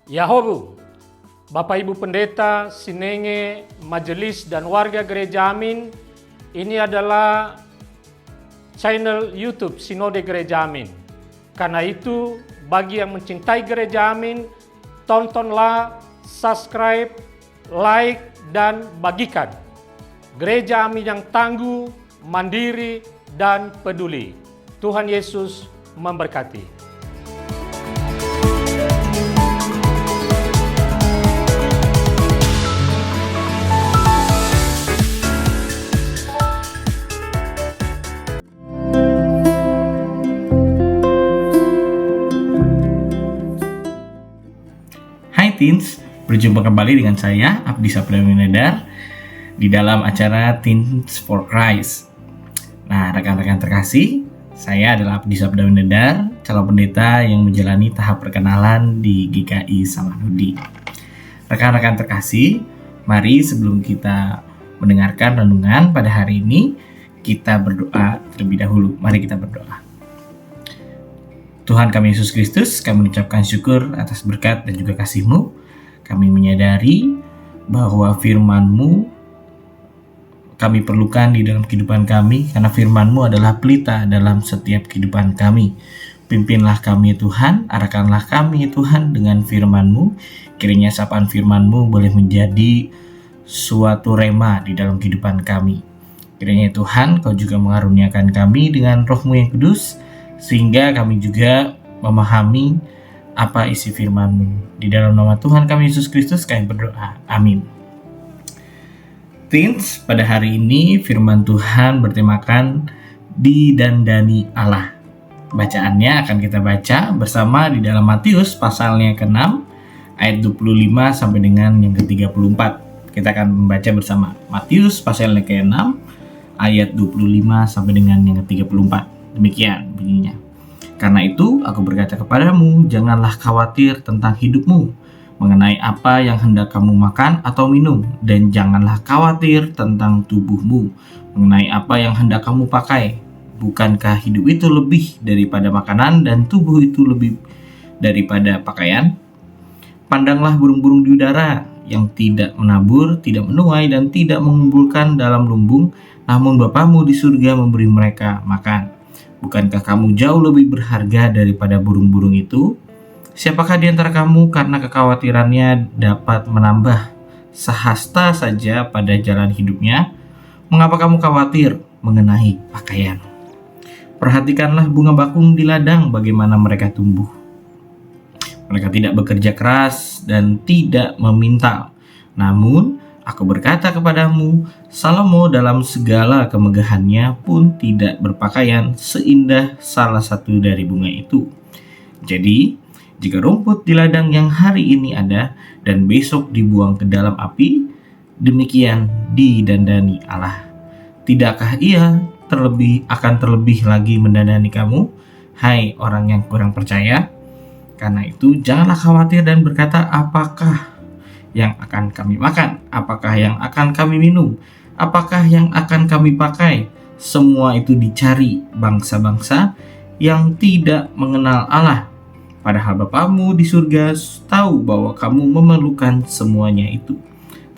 Yahobu, Bapak Ibu Pendeta, Sinenge, Majelis dan warga Gereja Amin, ini adalah channel YouTube Sinode Gereja Amin. Karena itu, bagi yang mencintai Gereja Amin, tontonlah, subscribe, like, dan bagikan. Gereja Amin yang tangguh, mandiri, dan peduli. Tuhan Yesus memberkati. Hai Teens, berjumpa kembali dengan saya Abdi Sabdaminedar di dalam acara Teens for Christ. Nah, rekan-rekan terkasih, saya adalah Abdi Sabdaminedar, calon pendeta yang menjalani tahap perkenalan di GKI Samanhudi. Rekan-rekan terkasih, mari sebelum kita mendengarkan renungan pada hari ini, kita berdoa terlebih dahulu. Mari kita berdoa. Tuhan kami Yesus Kristus, kami mengucapkan syukur atas berkat dan juga kasih-Mu. Kami menyadari bahwa firman-Mu kami perlukan di dalam kehidupan kami, karena firman-Mu adalah pelita dalam setiap kehidupan kami. Pimpinlah kami Tuhan, arahkanlah kami Tuhan dengan firman-Mu. Kiranya sapaan firman-Mu boleh menjadi suatu rema di dalam kehidupan kami. Kiranya Tuhan, Kau juga mengaruniakan kami dengan Roh-Mu yang kudus, sehingga kami juga memahami apa isi firman-Mu. Di dalam nama Tuhan kami Yesus Kristus kami berdoa. Amin. Teens, pada hari ini firman Tuhan bertemakan didandani Allah. Bacaannya akan kita baca bersama di dalam Matius pasalnya ke-6 ayat 25 sampai dengan yang ke-34. Kita akan membaca bersama Matius pasalnya ke-6 ayat 25 sampai dengan yang ke-34. Demikian bunyinya. Karena itu aku berkata kepadamu, janganlah khawatir tentang hidupmu, mengenai apa yang hendak kamu makan atau minum, dan janganlah khawatir tentang tubuhmu, mengenai apa yang hendak kamu pakai. Bukankah hidup itu lebih daripada makanan dan tubuh itu lebih daripada pakaian? Pandanglah burung-burung di udara yang tidak menabur, tidak menuai, dan tidak mengumpulkan dalam lumbung, namun Bapamu di surga memberi mereka makan. Bukankah kamu jauh lebih berharga daripada burung-burung itu? Siapakah di antara kamu karena kekhawatirannya dapat menambah sehasta saja pada jalan hidupnya? Mengapa kamu khawatir mengenai pakaian? Perhatikanlah bunga bakung di ladang, bagaimana mereka tumbuh. Mereka tidak bekerja keras dan tidak memintal. Namun, aku berkata kepadamu, Salomo dalam segala kemegahannya pun tidak berpakaian seindah salah satu dari bunga itu. Jadi, jika rumput di ladang yang hari ini ada dan besok dibuang ke dalam api, demikian didandani Allah. Tidakkah Ia akan terlebih lagi mendandani kamu, hai orang yang kurang percaya? Karena itu, janganlah khawatir dan berkata, apakah yang akan kami makan? Apakah yang akan kami minum? Apakah yang akan kami pakai? Semua itu dicari bangsa-bangsa yang tidak mengenal Allah. Padahal Bapamu di surga tahu bahwa kamu memerlukan semuanya itu.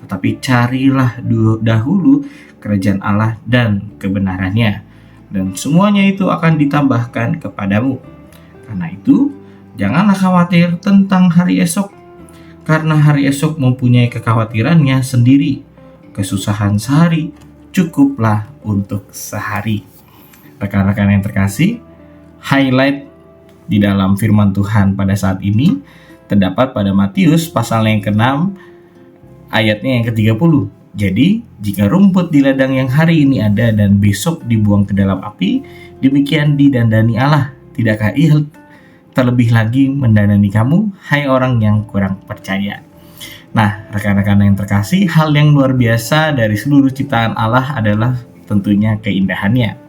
Tetapi carilah dahulu kerajaan Allah dan kebenarannya, dan semuanya itu akan ditambahkan kepadamu. Karena itu, janganlah khawatir tentang hari esok, karena hari esok mempunyai kekhawatirannya sendiri. Kesusahan sehari cukuplah untuk sehari. Rekan-rekan yang terkasih, highlight di dalam firman Tuhan pada saat ini terdapat pada Matius pasal yang ke-6 ayatnya yang ke-30. Jadi, jika rumput di ladang yang hari ini ada dan besok dibuang ke dalam api, demikian didandani Allah. Tidakkah Ia terlebih lagi mendandani kamu, hai orang yang kurang percaya? Nah, rekan-rekan yang terkasih, hal yang luar biasa dari seluruh ciptaan Allah adalah tentunya keindahannya.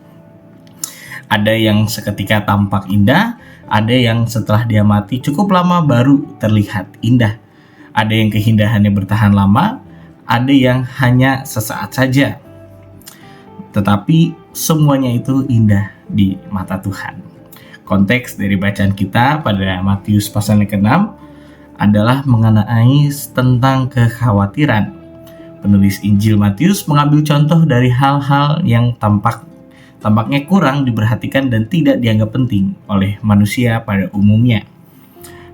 Ada yang seketika tampak indah, ada yang setelah dia mati cukup lama baru terlihat indah. Ada yang keindahannya bertahan lama, ada yang hanya sesaat saja. Tetapi semuanya itu indah di mata Tuhan. Konteks dari bacaan kita pada Matius pasal yang ke-6 adalah mengenai tentang kekhawatiran. Penulis Injil Matius mengambil contoh dari hal-hal yang tampaknya kurang diperhatikan dan tidak dianggap penting oleh manusia pada umumnya.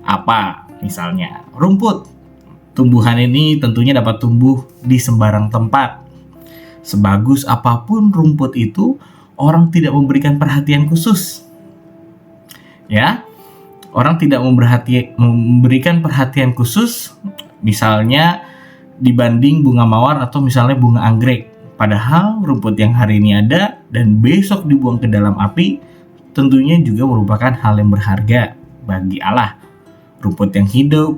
Apa? Misalnya, rumput. Tumbuhan ini tentunya dapat tumbuh di sembarang tempat. Sebagus apapun rumput itu, orang tidak memberikan perhatian khusus. Ya, orang tidak memberikan perhatian khusus, misalnya dibanding bunga mawar atau misalnya bunga anggrek. Padahal rumput yang hari ini ada dan besok dibuang ke dalam api tentunya juga merupakan hal yang berharga bagi Allah. Rumput yang hidup,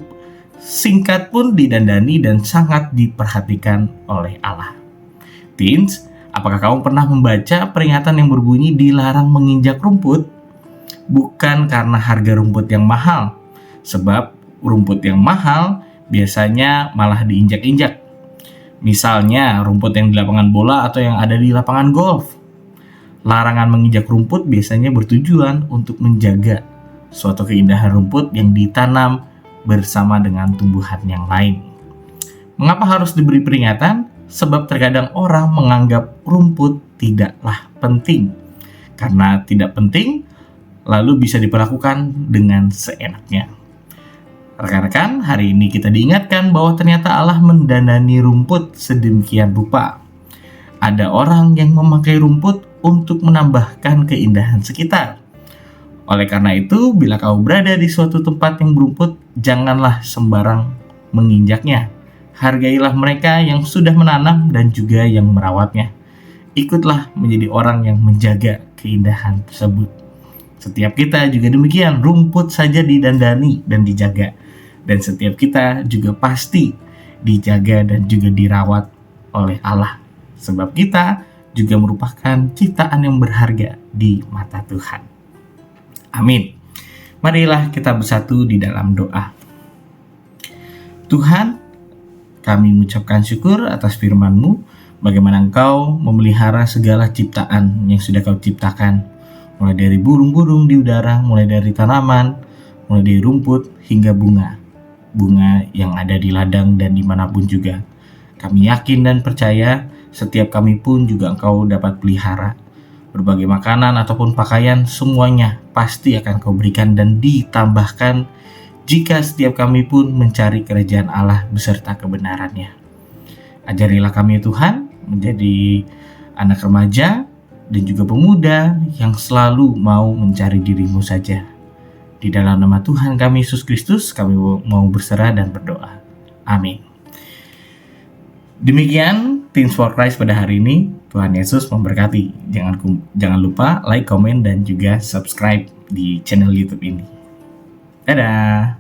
singkat pun didandani dan sangat diperhatikan oleh Allah. Teens, apakah kamu pernah membaca peringatan yang berbunyi dilarang menginjak rumput? Bukan karena harga rumput yang mahal, sebab rumput yang mahal biasanya malah diinjak-injak. Misalnya rumput yang di lapangan bola atau yang ada di lapangan golf. Larangan menginjak rumput biasanya bertujuan untuk menjaga suatu keindahan rumput yang ditanam bersama dengan tumbuhan yang lain. Mengapa harus diberi peringatan? Sebab terkadang orang menganggap rumput tidaklah penting. Karena tidak penting, lalu bisa diperlakukan dengan seenaknya. Rekan-rekan, hari ini kita diingatkan bahwa ternyata Allah mendandani rumput sedemikian rupa. Ada orang yang memakai rumput untuk menambahkan keindahan sekitar. Oleh karena itu, bila kau berada di suatu tempat yang berumput, janganlah sembarang menginjaknya. Hargailah mereka yang sudah menanam dan juga yang merawatnya. Ikutlah menjadi orang yang menjaga keindahan tersebut. Setiap kita juga demikian, rumput saja didandani dan dijaga. Dan setiap kita juga pasti dijaga dan juga dirawat oleh Allah. Sebab kita juga merupakan ciptaan yang berharga di mata Tuhan. Amin. Marilah kita bersatu di dalam doa. Tuhan, kami mengucapkan syukur atas firman-Mu, bagaimana Engkau memelihara segala ciptaan yang sudah Kau ciptakan. Mulai dari burung-burung di udara, mulai dari tanaman, mulai dari rumput hingga bunga. Bunga yang ada di ladang dan dimanapun juga. Kami yakin dan percaya setiap kami pun juga Engkau dapat pelihara. Berbagai makanan ataupun pakaian semuanya pasti akan Kau berikan dan ditambahkan jika setiap kami pun mencari kerajaan Allah beserta kebenarannya. Ajarilah kami Tuhan menjadi anak remaja dan juga pemuda yang selalu mau mencari diri-Mu saja. Di dalam nama Tuhan kami Yesus Kristus, kami mau berserah dan berdoa. Amin. Demikian Teens for Christ pada hari ini. Tuhan Yesus memberkati. Jangan lupa like, komen, dan juga subscribe di channel YouTube ini. Dadah!